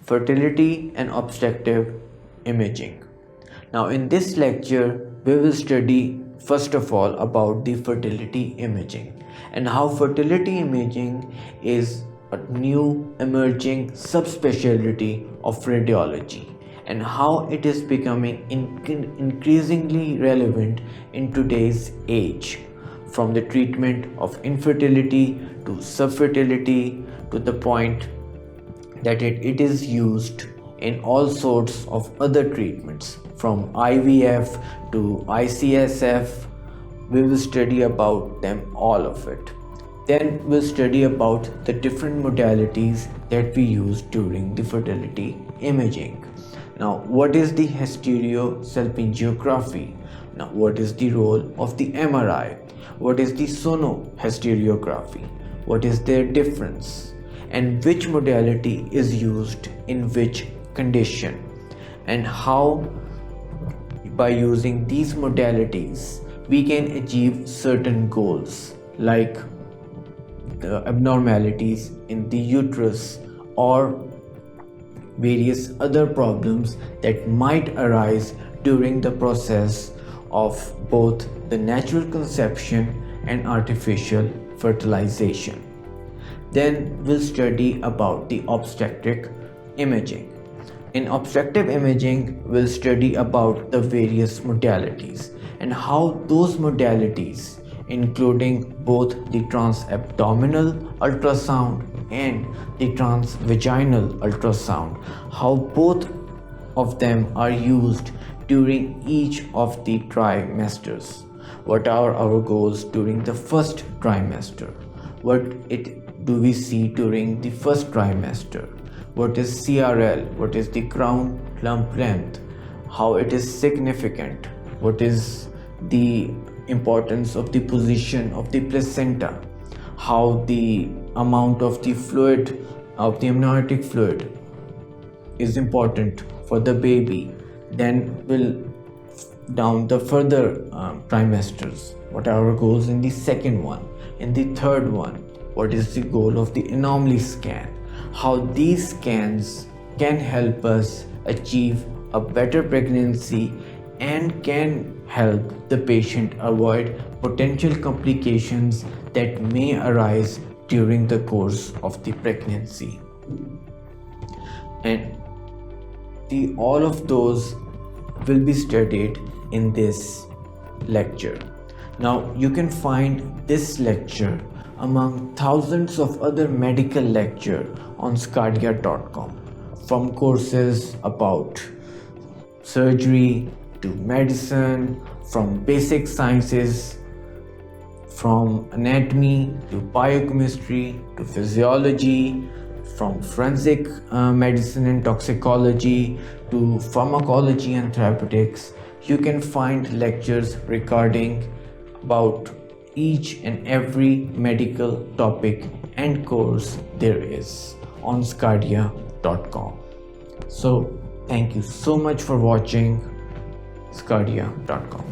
Fertility and Obstetric Imaging. Now in this lecture we will study first of all about the fertility imaging and how fertility imaging is a new emerging subspecialty of radiology and how it is becoming increasingly relevant in today's age, from the treatment of infertility to subfertility to the point that it is used in all sorts of other treatments from IVF to ICSF. We will study about them, all of it. Then we'll study about the different modalities that we use during the fertility imaging. Now, what is the hysterosalpingography? Now, what is the role of the MRI? What is the sonohysterography? What is their difference? And which modality is used in which condition? And how, by using these modalities, we can achieve certain goals like the abnormalities in the uterus or various other problems that might arise during the process of both the natural conception and artificial fertilization. Then we'll study about the obstetric imaging. In obstetric imaging, we'll study about the various modalities and how those modalities, including both the transabdominal ultrasound and the transvaginal ultrasound, how both of them are used during each of the trimesters. What are our goals during the first trimester? What do we see during the first trimester? What is CRL? What is the crown lump length? How it is significant? What is the importance of the position of the placenta? How the amount of the fluid, of the amniotic fluid, is important for the baby. Then we'll down the further trimesters. What are our goals in the second one? In the third one, what is the goal of the anomaly scan? How these scans can help us achieve a better pregnancy and can help the patient avoid potential complications that may arise during the course of the pregnancy. And all of those will be studied in this lecture. Now you can find this lecture among thousands of other medical lectures on sqadia.com, from courses about surgery to medicine, from basic sciences, from anatomy to biochemistry to physiology, from forensic medicine and toxicology to pharmacology and therapeutics. You can find lectures regarding about each and every medical topic and course there is on sqadia.com. So thank you so much for watching sqadia.com.